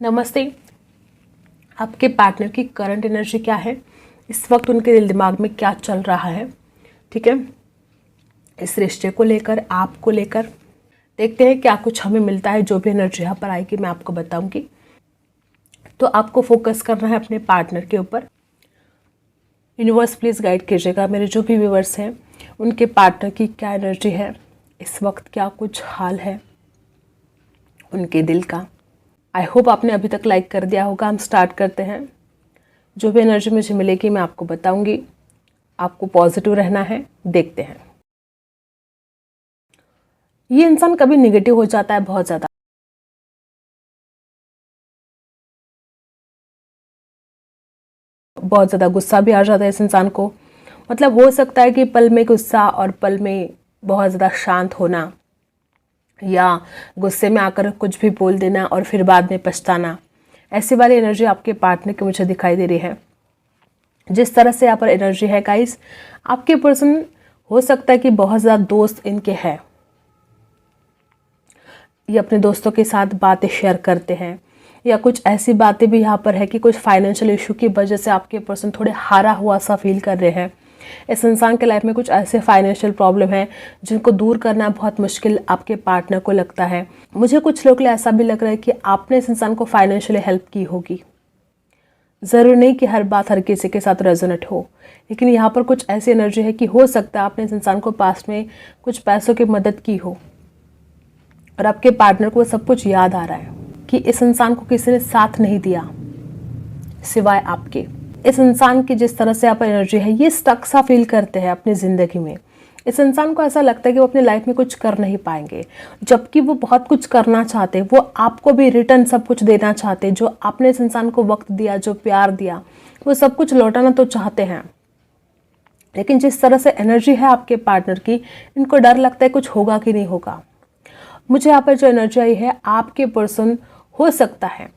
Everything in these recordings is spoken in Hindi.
नमस्ते। आपके पार्टनर की करंट एनर्जी क्या है, इस वक्त उनके दिल दिमाग में क्या चल रहा है, ठीक है, इस रिश्ते को लेकर, आपको लेकर देखते हैं क्या कुछ हमें मिलता है। जो भी एनर्जी यहाँ पर आएगी मैं आपको बताऊंगी। तो आपको फोकस करना है अपने पार्टनर के ऊपर। यूनिवर्स प्लीज़ गाइड कीजिएगा मेरे जो भी व्यूवर्स हैं, उनके पार्टनर की क्या एनर्जी है, इस वक्त क्या कुछ हाल है उनके दिल का। आई होप आपने अभी तक लाइक कर दिया होगा। हम स्टार्ट करते हैं। जो भी एनर्जी मुझे मिलेगी मैं आपको बताऊंगी। आपको पॉजिटिव रहना है। देखते हैं। ये इंसान कभी निगेटिव हो जाता है, बहुत ज़्यादा गुस्सा भी आ जाता है इस इंसान को। मतलब हो सकता है कि पल में गुस्सा और पल में बहुत ज़्यादा शांत होना, या गुस्से में आकर कुछ भी बोल देना और फिर बाद में पछताना, ऐसी वाली एनर्जी आपके पार्टनर की मुझे दिखाई दे रही है। जिस तरह से यहाँ पर एनर्जी है गाइस, आपके पर्सन हो सकता है कि बहुत ज़्यादा दोस्त इनके हैं। ये अपने दोस्तों के साथ बातें शेयर करते हैं, या कुछ ऐसी बातें भी यहाँ पर है कि कुछ फाइनेंशियल इशू की वजह से आपके पर्सन थोड़े हारा हुआ सा फील कर रहे हैं। इस इंसान के लाइफ में कुछ ऐसे फाइनेंशियल प्रॉब्लम है जिनको दूर करना बहुत मुश्किल आपके पार्टनर को लगता है। मुझे कुछ लोग ऐसा भी लग रहा है कि आपने इस इंसान को फाइनेंशियली हेल्प की होगी। ज़रूरी नहीं कि हर बात हर किसी के साथ रेजोनेट हो, लेकिन यहाँ पर कुछ ऐसी एनर्जी है कि हो सकता है आपने इस इंसान को पास्ट में कुछ पैसों की मदद की हो और आपके पार्टनर को सब कुछ याद आ रहा है कि इस इंसान को किसी ने साथ नहीं दिया सिवाय आपके। इस इंसान की जिस तरह से आप एनर्जी है, ये स्टक सा फील करते हैं अपनी ज़िंदगी में। इस इंसान को ऐसा लगता है कि वो अपनी लाइफ में कुछ कर नहीं पाएंगे, जबकि वो बहुत कुछ करना चाहते हैं। वो आपको भी रिटर्न सब कुछ देना चाहते हैं। जो आपने इस इंसान को वक्त दिया, जो प्यार दिया, वो सब कुछ लौटाना तो चाहते हैं। लेकिन जिस तरह से एनर्जी है आपके पार्टनर की, इनको डर लगता है कुछ होगा कि नहीं होगा। मुझे यहाँ पर जो एनर्जी आई है, आपके पर्सन हो सकता है,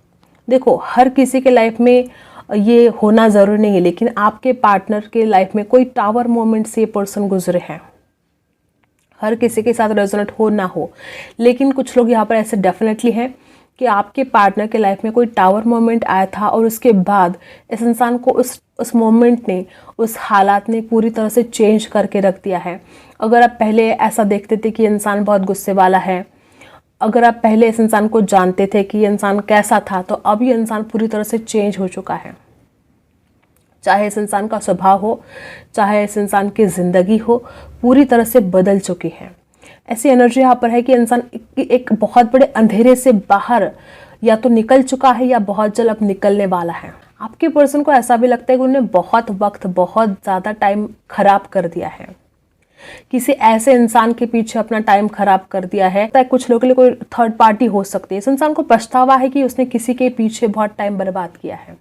देखो हर किसी के लाइफ में ये होना ज़रूरी नहीं है, लेकिन आपके पार्टनर के लाइफ में कोई टावर मोमेंट से ये पर्सन गुजरे हैं। हर किसी के साथ रेजोनेट हो ना हो, लेकिन कुछ लोग यहाँ पर ऐसे डेफिनेटली हैं कि आपके पार्टनर के लाइफ में कोई टावर मोमेंट आया था और उसके बाद इस इंसान को उस मोमेंट ने, उस हालात ने पूरी तरह से चेंज करके रख दिया है। अगर आप पहले ऐसा देखते थे कि इंसान बहुत गुस्से वाला है, अगर आप पहले इस इंसान को जानते थे कि ये इंसान कैसा था, तो अब ये इंसान पूरी तरह से चेंज हो चुका है। चाहे इस इंसान का स्वभाव हो, चाहे इस इंसान की ज़िंदगी हो, पूरी तरह से बदल चुकी है। ऐसी एनर्जी यहाँ पर है कि इंसान एक बहुत बड़े अंधेरे से बाहर या तो निकल चुका है या बहुत जल्द अब निकलने वाला है। आपके पर्सन को ऐसा भी लगता है कि उन्होंने बहुत वक्त, बहुत ज़्यादा टाइम खराब कर दिया है। किसी ऐसे इंसान के पीछे अपना टाइम खराब कर दिया है। कुछ लोगों के लिए कोई थर्ड पार्टी हो सकती है। इस इंसान को पछतावा है कि उसने किसी के पीछे बहुत टाइम बर्बाद किया है।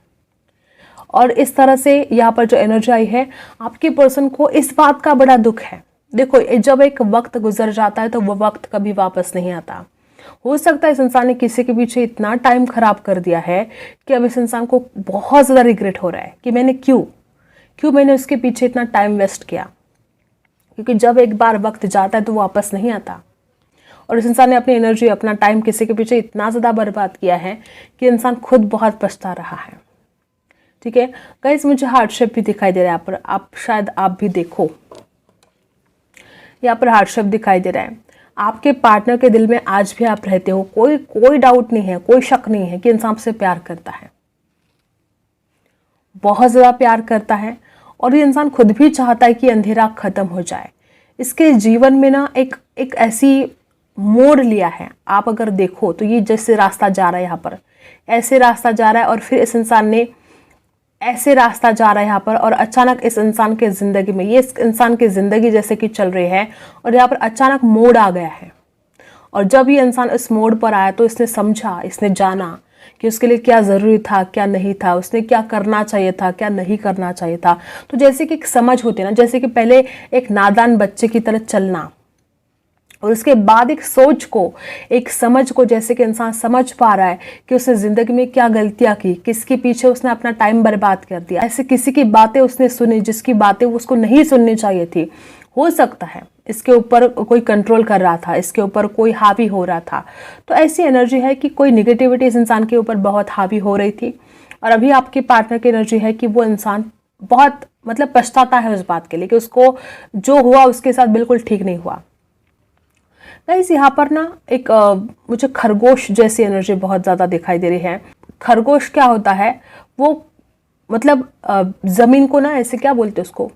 और इस तरह से यहाँ पर जो एनर्जी आई है, आपके पर्सन को इस बात का बड़ा दुख है। देखो, जब एक वक्त गुजर जाता है तो वो वक्त कभी वापस नहीं आता। हो सकता है इस इंसान ने किसी के पीछे इतना टाइम खराब कर दिया है कि अब इस इंसान को बहुत ज़्यादा रिग्रेट हो रहा है कि मैंने क्यों मैंने उसके पीछे इतना टाइम वेस्ट किया। क्योंकि जब एक बार वक्त जाता है तो वापस नहीं आता। और इस इंसान ने अपनी एनर्जी, अपना टाइम किसी के पीछे इतना ज़्यादा बर्बाद किया है कि इंसान खुद बहुत पछता रहा है। ठीक है गाइस, मुझे हार्ट शेप भी दिखाई दे रहा है यहाँ पर। आप भी देखो, यहाँ पर हार्ट शेप दिखाई दे रहा है। आपके पार्टनर के दिल में आज भी आप रहते हो। कोई डाउट नहीं है, कोई शक नहीं है कि इंसान आपसे प्यार करता है, बहुत ज़्यादा प्यार करता है। और ये इंसान खुद भी चाहता है कि अंधेरा खत्म हो जाए। इसके जीवन में ना एक ऐसी मोड़ लिया है। आप अगर देखो तो ये जैसे रास्ता जा रहा है, यहाँ पर ऐसे रास्ता जा रहा है, और फिर इस इंसान ने ऐसे रास्ता जा रहा है यहाँ पर, और अचानक इस इंसान के ज़िंदगी में, ये इस इंसान की ज़िंदगी जैसे कि चल रही है, और यहाँ पर अचानक मोड़ आ गया है। और जब ये इंसान इस मोड़ पर आया तो इसने समझा, इसने जाना कि उसके लिए क्या ज़रूरी था, क्या नहीं था, उसने क्या करना चाहिए था, क्या नहीं करना चाहिए था। तो जैसे कि एक समझ होती है ना, जैसे कि पहले एक नादान बच्चे की तरह चलना, और उसके बाद एक सोच को, एक समझ को, जैसे कि इंसान समझ पा रहा है कि उसने ज़िंदगी में क्या गलतियां की, किसके पीछे उसने अपना टाइम बर्बाद कर दिया, ऐसे किसी की बातें उसने सुनी जिसकी बातें उसको नहीं सुननी चाहिए थी, हो सकता है इसके ऊपर कोई कंट्रोल कर रहा था, इसके ऊपर कोई हावी हो रहा था। तो ऐसी एनर्जी है कि कोई निगेटिविटी इस इंसान के ऊपर बहुत हावी हो रही थी, और अभी आपके पार्टनर की एनर्जी है कि वो इंसान बहुत मतलब पछताता है उस बात के लिए कि उसको जो हुआ उसके साथ बिल्कुल ठीक नहीं हुआ। गाइस यहाँ पर ना एक मुझे खरगोश जैसी एनर्जी बहुत ज़्यादा दिखाई दे रही है। खरगोश क्या होता है, वो मतलब ज़मीन को ना ऐसे क्या बोलते हैं उसको,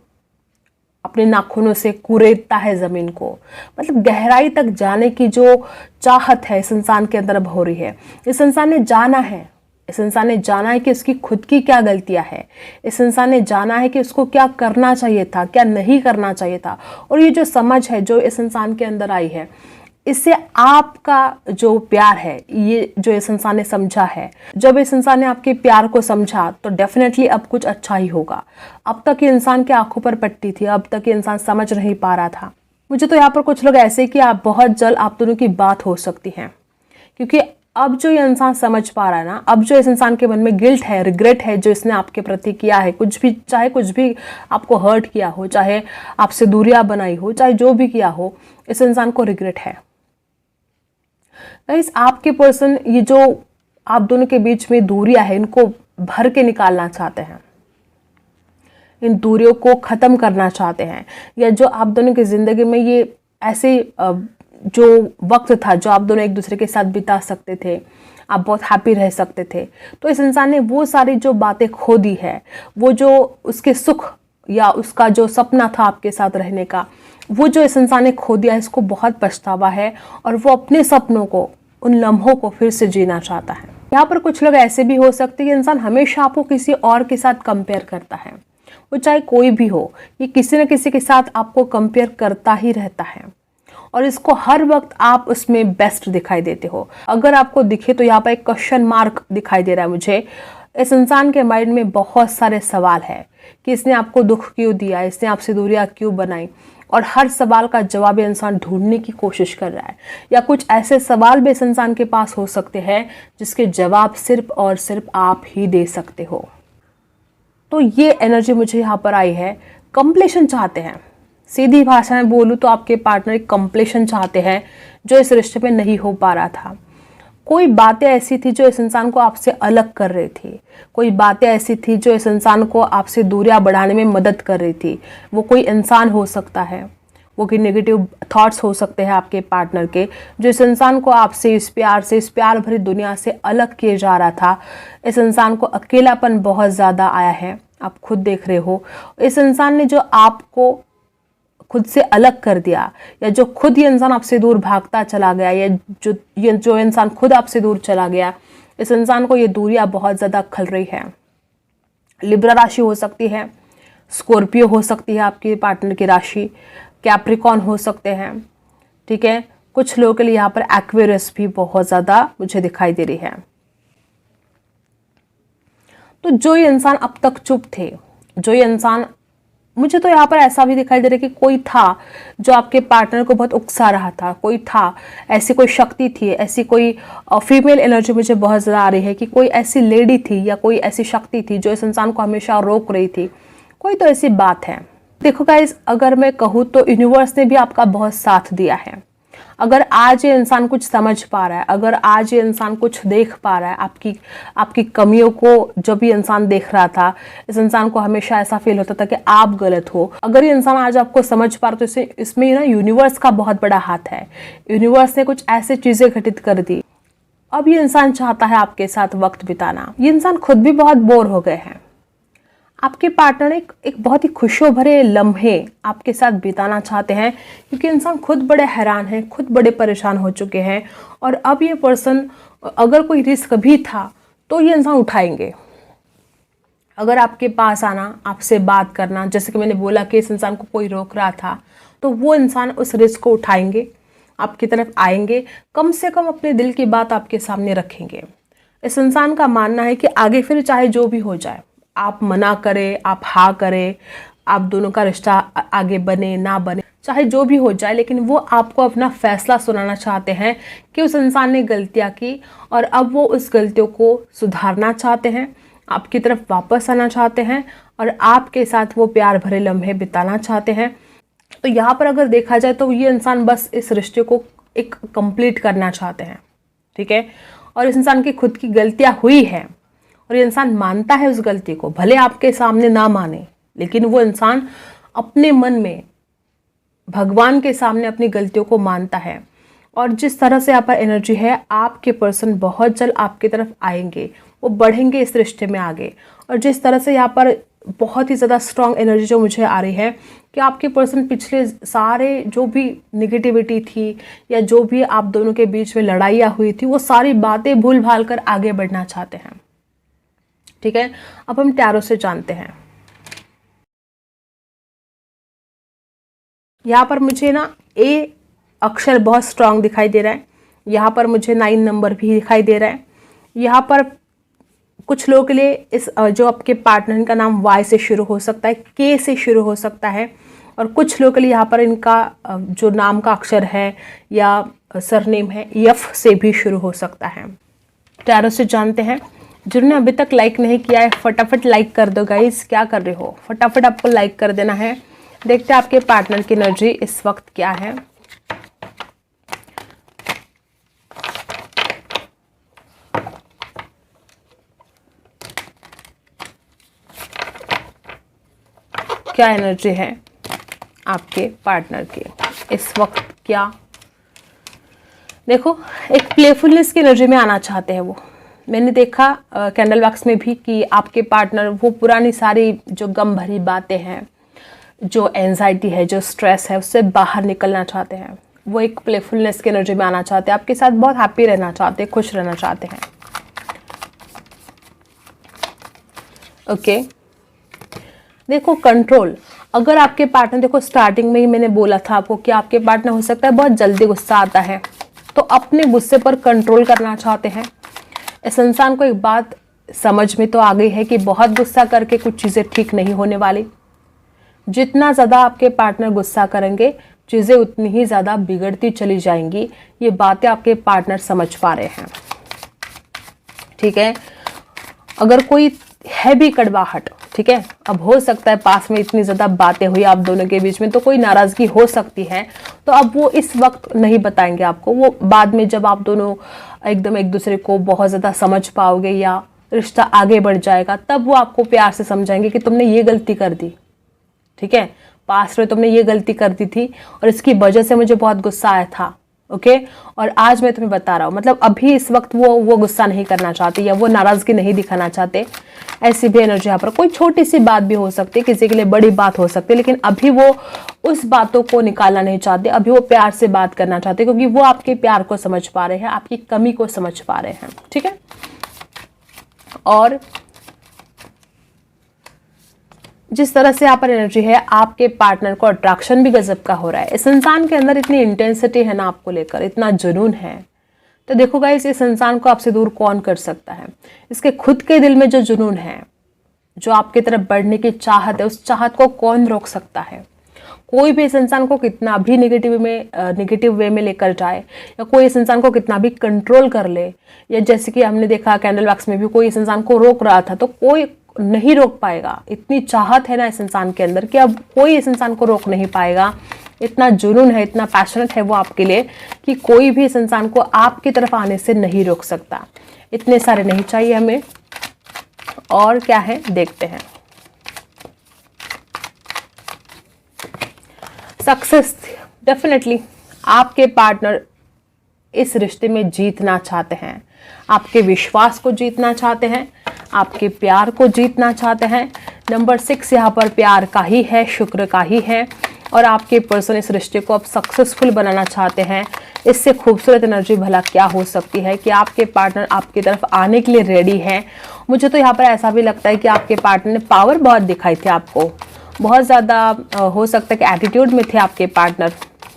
अपने नाखूनों से कुरेदता है ज़मीन को। मतलब गहराई तक जाने की जो चाहत है इस इंसान के अंदर अब हो रही है। इस इंसान ने जाना है, इस इंसान ने जाना है कि उसकी खुद की क्या गलतियां हैं। इस इंसान ने जाना है कि उसको क्या करना चाहिए था, क्या नहीं करना चाहिए था। और ये जो समझ है जो इस इंसान के अंदर आई है, इससे आपका जो प्यार है, ये जो इस इंसान ने समझा है, जब इस इंसान ने आपके प्यार को समझा तो डेफिनेटली अब कुछ अच्छा ही होगा। अब तक ये इंसान की आंखों पर पट्टी थी, अब तक ये इंसान समझ नहीं पा रहा था। मुझे तो यहाँ पर कुछ लोग ऐसे कि आप बहुत जल्द आप दोनों की बात हो सकती है, क्योंकि अब जो ये इंसान समझ पा रहा है ना, अब जो इस इंसान के मन में गिल्ट है, रिग्रेट है जो इसने आपके प्रति किया है, कुछ भी, चाहे कुछ भी आपको हर्ट किया हो, चाहे आपसे दूरियां बनाई हो, चाहे जो भी किया हो, इस इंसान को रिग्रेट है। गाइस आपके पर्सन ये जो आप दोनों के बीच में दूरियां है, इनको भर के निकालना चाहते हैं, इन दूरियों को खत्म करना चाहते हैं। या जो आप दोनों की जिंदगी में ये ऐसे जो वक्त था जो आप दोनों एक दूसरे के साथ बिता सकते थे, आप बहुत हैप्पी रह सकते थे, तो इस इंसान ने वो सारी जो बातें खो दी है, वो जो उसके सुख या उसका जो सपना था आपके साथ रहने का, वो जो इस इंसान ने खो दिया, इसको बहुत पछतावा है और वो अपने सपनों को, उन लम्हों को फिर से जीना चाहता है। यहाँ पर कुछ लोग ऐसे भी हो सकते हैं कि इंसान हमेशा आपको किसी और के साथ कंपेयर करता है, वो चाहे कोई भी हो, ये किसी न किसी के साथ आपको कंपेयर करता ही रहता है और इसको हर वक्त आप उसमें बेस्ट दिखाई देते हो। अगर आपको दिखे तो यहाँ पर एक क्वेश्चन मार्क दिखाई दे रहा है मुझे। इस इंसान के माइंड में बहुत सारे सवाल है कि इसने आपको दुख क्यों दिया, इसने आपसे दूरियां क्यों बनाई, और हर सवाल का जवाब इंसान ढूंढने की कोशिश कर रहा है। या कुछ ऐसे सवाल भी इस इंसान के पास हो सकते हैं जिसके जवाब सिर्फ और सिर्फ आप ही दे सकते हो। तो ये एनर्जी मुझे यहाँ पर आई है, कंप्लीशन चाहते हैं। सीधी भाषा में बोलूँ तो आपके पार्टनर एक कंप्लीशन चाहते हैं जो इस रिश्ते में नहीं हो पा रहा था। कोई बातें ऐसी थी जो इस इंसान को आपसे अलग कर रही थी, कोई बातें ऐसी थी जो इस इंसान को आपसे दूरियां बढ़ाने में मदद कर रही थी। वो कोई इंसान हो सकता है, वो कोई नेगेटिव थॉट्स हो सकते हैं आपके पार्टनर के, जो इस इंसान को आपसे इस प्यार भरी दुनिया से अलग किए जा रहा था। इस इंसान को अकेलापन बहुत ज़्यादा आया है, आप खुद देख रहे हो। इस इंसान ने जो आपको खुद से अलग कर दिया, या जो खुद ये इंसान आपसे दूर भागता चला गया, या जो इंसान खुद आपसे दूर चला गया, इस इंसान को ये दूरियां बहुत ज़्यादा खल रही है। लिब्रा राशि हो सकती है, स्कॉर्पियो हो सकती है आपके पार्टनर की राशि, कैप्रिकॉन हो सकते हैं, ठीक है। कुछ लोगों के लिए यहाँ पर एक्वेरियस भी बहुत ज़्यादा मुझे दिखाई दे रही है। तो जो ये इंसान अब तक चुप थे, जो ये इंसान, मुझे तो यहाँ पर ऐसा भी दिखाई दे रहा है कि कोई था जो आपके पार्टनर को बहुत उकसा रहा था, कोई था, ऐसी कोई शक्ति थी, ऐसी कोई फीमेल एनर्जी मुझे बहुत ज़्यादा आ रही है कि कोई ऐसी लेडी थी या कोई ऐसी शक्ति थी जो इस इंसान को हमेशा रोक रही थी। कोई तो ऐसी बात है। देखो गाइस, अगर मैं कहूँ तो यूनिवर्स ने भी आपका बहुत साथ दिया है। अगर आज ये इंसान कुछ समझ पा रहा है, अगर आज ये इंसान कुछ देख पा रहा है, आपकी कमियों को जब ये इंसान देख रहा था, इस इंसान को हमेशा ऐसा फील होता था कि आप गलत हो। अगर ये इंसान आज आपको समझ पा रहा तो इसमें ना यूनिवर्स का बहुत बड़ा हाथ है। यूनिवर्स ने कुछ ऐसी चीजें घटित कर दी। अब ये इंसान चाहता है आपके साथ वक्त बिताना। ये इंसान खुद भी बहुत बोर हो गए हैं। आपके पार्टनर एक बहुत ही खुशियों भरे लम्हे आपके साथ बिताना चाहते हैं, क्योंकि इंसान खुद बड़े हैरान हैं, खुद बड़े परेशान हो चुके हैं। और अब ये पर्सन, अगर कोई रिस्क भी था तो ये इंसान उठाएंगे। अगर आपके पास आना, आपसे बात करना, जैसे कि मैंने बोला कि इस इंसान को कोई रोक रहा था, तो वो इंसान उस रिस्क को उठाएंगे, आपकी तरफ आएंगे, कम से कम अपने दिल की बात आपके सामने रखेंगे। इस इंसान का मानना है कि आगे फिर चाहे जो भी हो जाए, आप मना करें, आप हाँ करें, आप दोनों का रिश्ता आगे बने ना बने, चाहे जो भी हो जाए, लेकिन वो आपको अपना फैसला सुनाना चाहते हैं कि उस इंसान ने गलतियां की और अब वो उस गलतियों को सुधारना चाहते हैं, आपकी तरफ वापस आना चाहते हैं और आपके साथ वो प्यार भरे लम्हे बिताना चाहते हैं। तो यहाँ पर अगर देखा जाए तो ये इंसान बस इस रिश्ते को एक कंप्लीट करना चाहते हैं, ठीक है। और इस इंसान की खुद की गलतियाँ हुई हैं और ये इंसान मानता है उस गलती को, भले आपके सामने ना माने, लेकिन वो इंसान अपने मन में भगवान के सामने अपनी गलतियों को मानता है। और जिस तरह से यहाँ पर एनर्जी है, आपके पर्सन बहुत जल्द आपकी तरफ आएंगे, वो बढ़ेंगे इस रिश्ते में आगे। और जिस तरह से यहाँ पर बहुत ही ज़्यादा स्ट्रॉन्ग एनर्जी जो मुझे आ रही है कि आपके पर्सन पिछले सारे जो भी निगेटिविटी थी या जो भी आप दोनों के बीच में लड़ाइयाँ हुई थी, वो सारी बातें भूल भाल कर आगे बढ़ना चाहते हैं, ठीक है। अब हम टैरो से जानते हैं। यहाँ पर मुझे ना ए अक्षर बहुत स्ट्रांग दिखाई दे रहा है, यहाँ पर मुझे 9 नंबर भी दिखाई दे रहा है। यहाँ पर कुछ लोगों के लिए इस जो आपके पार्टनर का नाम वाई से शुरू हो सकता है, के से शुरू हो सकता है, और कुछ लोगों के लिए यहाँ पर इनका जो नाम का अक्षर है या सरनेम है यफ से भी शुरू हो सकता है। टैरो से जानते हैं। जिन्होंने अभी तक लाइक नहीं किया है फटाफट लाइक कर दो गाइस, क्या कर रहे हो, फटाफट आपको लाइक कर देना है। देखते हैं आपके पार्टनर की एनर्जी इस वक्त क्या है। क्या एनर्जी है आपके पार्टनर की इस वक्त? क्या देखो, एक प्लेफुलनेस की एनर्जी में आना चाहते हैं वो। मैंने देखा कैंडल वैक्स में भी कि आपके पार्टनर वो पुरानी सारी जो गम भरी बातें हैं, जो एंजाइटी है, जो स्ट्रेस है, उससे बाहर निकलना चाहते हैं। वो एक प्लेफुलनेस की एनर्जी में आना चाहते हैं, आपके साथ बहुत हैप्पी रहना चाहते हैं, खुश रहना चाहते हैं। ओके देखो, कंट्रोल। अगर आपके पार्टनर, देखो स्टार्टिंग में ही मैंने बोला था आपको कि आपके पार्टनर हो सकता है बहुत जल्दी गुस्सा आता है, तो अपने गुस्से पर कंट्रोल करना चाहते हैं। इस इंसान को एक बात समझ में तो आ गई है कि बहुत गुस्सा करके कुछ चीज़ें ठीक नहीं होने वाली। जितना ज़्यादा आपके पार्टनर गुस्सा करेंगे, चीज़ें उतनी ही ज़्यादा बिगड़ती चली जाएंगी। ये बातें आपके पार्टनर समझ पा रहे हैं, ठीक है। अगर कोई है भी कड़वाहट, ठीक है, अब हो सकता है पास में इतनी ज़्यादा बातें हुई आप दोनों के बीच में, तो कोई नाराज़गी हो सकती है, तो अब वो इस वक्त नहीं बताएंगे आपको। वो बाद में जब आप दोनों एकदम एक दूसरे को बहुत ज़्यादा समझ पाओगे या रिश्ता आगे बढ़ जाएगा, तब वो आपको प्यार से समझाएंगे कि तुमने ये गलती कर दी, ठीक है, पास्ट में तुमने ये गलती कर दी थी और इसकी वजह से मुझे बहुत गुस्सा आया था। ओके और आज मैं तुम्हें बता रहा हूँ, मतलब अभी इस वक्त वो गुस्सा नहीं करना चाहते या वो नाराज़गी नहीं दिखाना चाहते। ऐसी भी एनर्जी यहाँ पर, कोई छोटी सी बात भी हो सकती है, किसी के लिए बड़ी बात हो सकती है, लेकिन अभी वो उस बातों को निकालना नहीं चाहते। अभी वो प्यार से बात करना चाहते, क्योंकि वो आपके प्यार को समझ पा रहे हैं, आपकी कमी को समझ पा रहे हैं, ठीक है। और जिस तरह से यहाँ पर एनर्जी है, आपके पार्टनर को अट्रैक्शन भी गजब का हो रहा है। इस इंसान के अंदर इतनी इंटेंसिटी है ना आपको लेकर, इतना जुनून है, तो देखो गाइस, इस इंसान को आपसे दूर कौन कर सकता है। इसके खुद के दिल में जो जुनून है, जो आपकी तरफ बढ़ने की चाहत है, उस चाहत को कौन रोक सकता है। कोई भी इस इंसान को कितना भी नेगेटिव वे में लेकर जाए, या कोई इस इंसान को कितना भी कंट्रोल कर ले, या जैसे कि हमने देखा कैंडल वैक्स में भी कोई इस इंसान को रोक रहा था, तो कोई नहीं रोक पाएगा। इतनी चाहत है ना इस इंसान के अंदर कि अब कोई इस इंसान को रोक नहीं पाएगा। इतना जुनून है, इतना पैशनेट है वो आपके लिए कि कोई भी इस इंसान को आपकी तरफ आने से नहीं रोक सकता। इतने सारे नहीं चाहिए हमें। और क्या है देखते हैं। सक्सेस, डेफिनेटली आपके पार्टनर इस रिश्ते में जीतना चाहते हैं, आपके विश्वास को जीतना चाहते हैं, आपके प्यार को जीतना चाहते हैं। नंबर 6 यहाँ पर प्यार का ही है, शुक्र का ही है, और आपके पर्सन इस रिश्ते को अब सक्सेसफुल बनाना चाहते हैं। इससे खूबसूरत एनर्जी भला क्या हो सकती है कि आपके पार्टनर आपकी तरफ आने के लिए रेडी है। मुझे तो यहाँ पर ऐसा भी लगता है कि आपके पार्टनर ने पावर बहुत दिखाई थी आपको, बहुत ज़्यादा हो सकता है कि एटीट्यूड में थे आपके पार्टनर,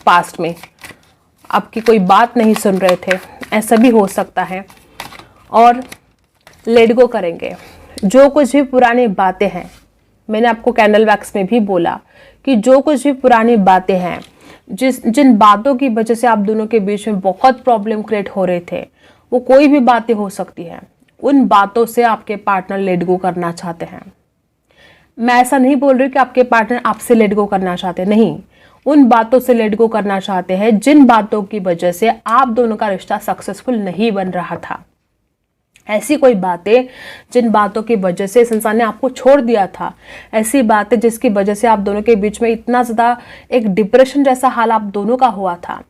पास्ट में आपकी कोई बात नहीं सुन रहे थे, ऐसा भी हो सकता है। और लेट गो करेंगे जो कुछ भी पुरानी बातें हैं। मैंने आपको कैंडल वैक्स में भी बोला कि जो कुछ भी पुरानी बातें हैं, जिन बातों की वजह से आप दोनों के बीच में बहुत प्रॉब्लम क्रिएट हो रहे थे, वो कोई भी बातें हो सकती हैं, उन बातों से आपके पार्टनर लेट गो करना चाहते हैं। मैं ऐसा नहीं बोल रही कि आपके पार्टनर आपसे लेट गो करना चाहते, नहीं, उन बातों से लेट गो करना चाहते हैं जिन बातों की वजह से आप दोनों का रिश्ता सक्सेसफुल नहीं बन रहा था। ऐसी कोई बातें जिन बातों की वजह से इस इंसान ने आपको छोड़ दिया था, ऐसी बातें जिसकी वजह से आप दोनों के बीच में इतना ज़्यादा एक डिप्रेशन जैसा हाल आप दोनों का हुआ था,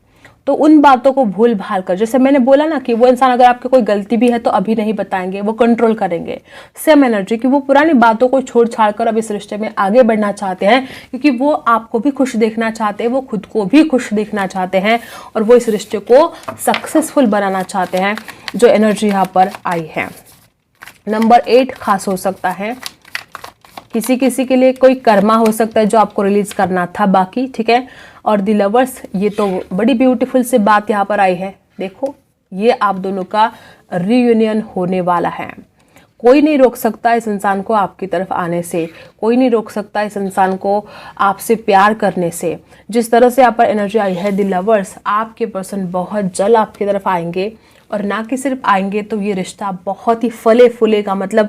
तो उन बातों को भूल भाल कर, जैसे मैंने बोला ना कि वो इंसान अगर आपके कोई गलती भी है तो अभी नहीं बताएंगे, वो कंट्रोल करेंगे। सेम एनर्जी कि वो पुरानी बातों को छोड़ छाड़ कर अब इस रिश्ते में आगे बढ़ना चाहते हैं, क्योंकि वो आपको भी खुश देखना चाहते हैं, वो खुद को भी खुश देखना चाहते हैं और वो इस रिश्ते को सक्सेसफुल बनाना चाहते हैं, जो एनर्जी यहाँ पर आई है। नंबर 8 खास हो सकता है, किसी किसी के लिए कोई कर्मा हो सकता है जो आपको रिलीज करना था बाकी, ठीक है। और द लवर्स, ये तो बड़ी ब्यूटीफुल सी बात यहाँ पर आई है। देखो, ये आप दोनों का रियूनियन होने वाला है। कोई नहीं रोक सकता इस इंसान को आपकी तरफ आने से, कोई नहीं रोक सकता इस इंसान को आपसे प्यार करने से। जिस तरह से यहाँ पर एनर्जी आई है द लवर्स, आपके पर्सन बहुत जल्द आपकी तरफ आएंगे, और ना कि सिर्फ आएंगे तो ये रिश्ता बहुत ही फले फूलेगा, मतलब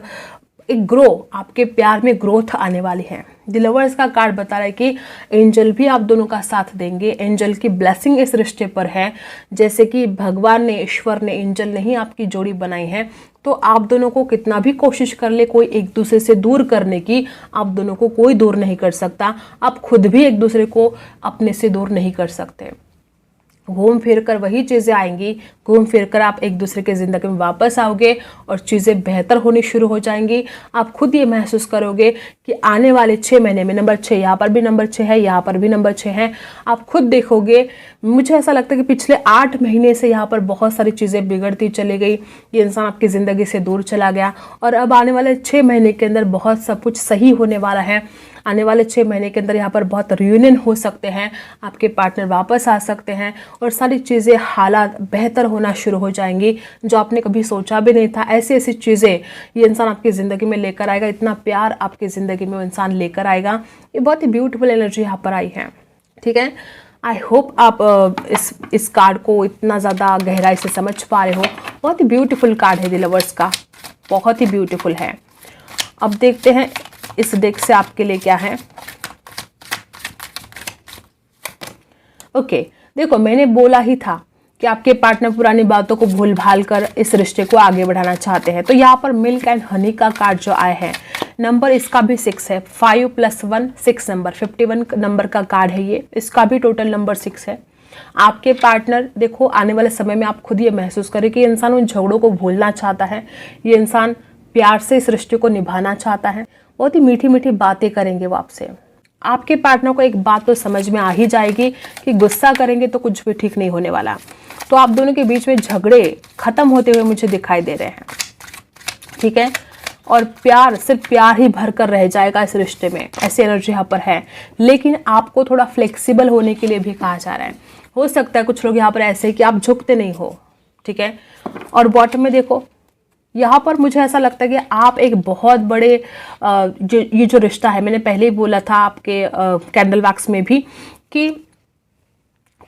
एक ग्रो, आपके प्यार में ग्रोथ आने वाली है। द लवर्स का कार्ड बता रहा है कि एंजल भी आप दोनों का साथ देंगे, एंजल की ब्लेसिंग इस रिश्ते पर है। जैसे कि भगवान ने, ईश्वर ने, एंजल ने ही आपकी जोड़ी बनाई है, तो आप दोनों को कितना भी कोशिश कर ले कोई एक दूसरे से दूर करने की, आप दोनों को कोई दूर नहीं कर सकता। आप खुद भी एक दूसरे को अपने से दूर नहीं कर सकते। घूम फिर कर वही चीज़ें आएंगी, घूम फिर कर आप एक दूसरे के ज़िंदगी में वापस आओगे और चीज़ें बेहतर होनी शुरू हो जाएंगी। आप खुद ये महसूस करोगे कि आने वाले 6 महीने में, नंबर 6 यहाँ पर भी नंबर 6 है, यहाँ पर भी नंबर 6 है, आप खुद देखोगे। मुझे ऐसा लगता है कि पिछले 8 महीने से यहाँ पर बहुत सारी चीज़ें बिगड़ती चली गई, ये इंसान आपकी ज़िंदगी से दूर चला गया, और अब आने वाले 6 महीने के अंदर बहुत सब कुछ सही होने वाला है। आने वाले 6 महीने के अंदर यहाँ पर बहुत रियूनियन हो सकते हैं, आपके पार्टनर वापस आ सकते हैं और सारी चीज़ें, हालात बेहतर होना शुरू हो जाएंगी, जो आपने कभी सोचा भी नहीं था। ऐसी ऐसी चीज़ें ये इंसान आपकी ज़िंदगी में लेकर आएगा, इतना प्यार आपकी ज़िंदगी में वो इंसान लेकर आएगा। ये बहुत ही ब्यूटीफुल एनर्जी यहाँ पर आई है, ठीक है। आई होप आप इस कार्ड को इतना ज़्यादा गहराई से समझ पा रहे हो। बहुत ही ब्यूटीफुल कार्ड है द लवर्स का, बहुत ही ब्यूटीफुल है। अब देखते हैं इस डेक से आपके लिए क्या है। ओके, देखो, मैंने बोला ही था कि आपके पार्टनर पुरानी बातों को भूल भाल कर इस रिश्ते को आगे बढ़ाना चाहते हैं। तो यहाँ पर मिल्क एंड हनी का कार्ड जो आया है, नंबर इसका भी 6 है, 5 + 1 6 नंबर, 51 नंबर का कार्ड है ये, इसका भी टोटल नंबर 6 है। आपके पार्टनर, देखो, आने वाले समय में आप खुद ये महसूस करें कि ये इंसान उन झगड़ों को भूलना चाहता है, ये इंसान प्यार से इस रिश्ते को निभाना चाहता है। बहुत ही मीठी मीठी बातें करेंगे वो आपसे। आपके पार्टनर को एक बात तो समझ में आ ही जाएगी कि गुस्सा करेंगे तो कुछ भी ठीक नहीं होने वाला। तो आप दोनों के बीच में झगड़े खत्म होते हुए मुझे दिखाई दे रहे हैं, ठीक है। और प्यार, सिर्फ प्यार ही भर कर रह जाएगा इस रिश्ते में, ऐसी एनर्जी यहाँ पर है। लेकिन आपको थोड़ा फ्लेक्सिबल होने के लिए भी कहा जा रहा है। हो सकता है कुछ लोग यहाँ पर ऐसे कि आप झुकते नहीं हो, ठीक है। और बॉटम में देखो, यहाँ पर मुझे ऐसा लगता है कि आप एक बहुत बड़े ये जो रिश्ता है, मैंने पहले ही बोला था आपके कैंडल वैक्स में भी कि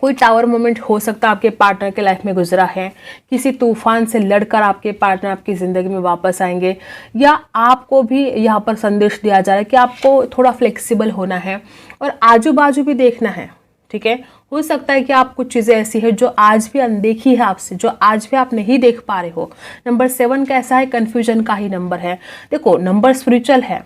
कोई टावर मोमेंट हो सकता है आपके पार्टनर के लाइफ में गुजरा है। किसी तूफान से लड़कर आपके पार्टनर आपकी ज़िंदगी में वापस आएंगे, या आपको भी यहाँ पर संदेश दिया जा रहा है कि आपको थोड़ा फ्लेक्सिबल होना है और आजू बाजू भी देखना है, ठीक है। हो सकता है कि आप कुछ चीज़ें ऐसी है जो आज भी अनदेखी है आपसे, जो आज भी आप नहीं देख पा रहे हो। नंबर 7 कैसा है, कन्फ्यूजन का ही नंबर है। देखो, नंबर स्पिरिचुअल है,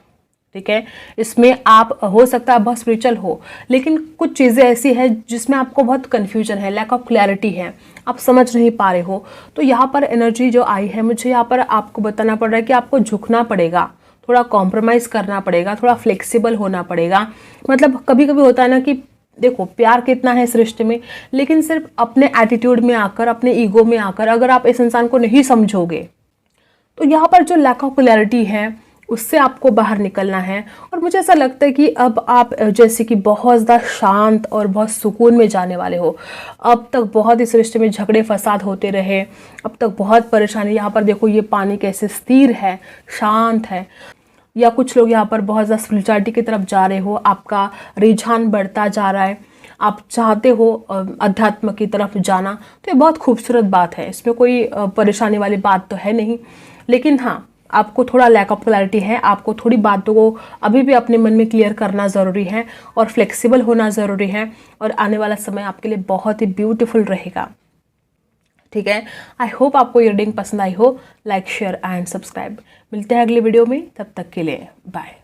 ठीक है। इसमें आप, हो सकता है बहुत स्पिरिचुअल हो, लेकिन कुछ चीज़ें ऐसी है जिसमें आपको बहुत कन्फ्यूजन है, लैक ऑफ क्लैरिटी है, आप समझ नहीं पा रहे हो। तो यहाँ पर एनर्जी जो आई है, मुझे यहाँ पर आपको बताना पड़ रहा है कि आपको झुकना पड़ेगा, थोड़ा कॉम्प्रोमाइज़ करना पड़ेगा, थोड़ा फ्लेक्सिबल होना पड़ेगा। मतलब कभी कभी होता है ना कि देखो, प्यार कितना है इस रिश्ते में, लेकिन सिर्फ अपने एटीट्यूड में आकर, अपने ईगो में आकर अगर आप इस इंसान को नहीं समझोगे, तो यहाँ पर जो लैक ऑफ क्लैरिटी है उससे आपको बाहर निकलना है। और मुझे ऐसा लगता है कि अब आप जैसे कि बहुत ज़्यादा शांत और बहुत सुकून में जाने वाले हो। अब तक बहुत इस रिश्ते में झगड़े फसाद होते रहे, अब तक बहुत परेशानी। यहाँ पर देखो, ये पानी कैसे स्थिर है, शांत है। या कुछ लोग यहाँ पर बहुत ज़्यादा स्पिरिचुअलिटी की तरफ जा रहे हो, आपका रुझान बढ़ता जा रहा है, आप चाहते हो अध्यात्म की तरफ जाना, तो ये बहुत खूबसूरत बात है, इसमें कोई परेशानी वाली बात तो है नहीं। लेकिन हाँ, आपको थोड़ा लैक ऑफ क्लैरिटी है, आपको थोड़ी बातों को अभी भी अपने मन में क्लियर करना ज़रूरी है और फ्लेक्सिबल होना ज़रूरी है, और आने वाला समय आपके लिए बहुत ही ब्यूटीफुल रहेगा। ठीक है, आई होप आपको ये रीडिंग पसंद आई हो। Like, share and subscribe. मिलते हैं अगली वीडियो में, तब तक के लिए बाय।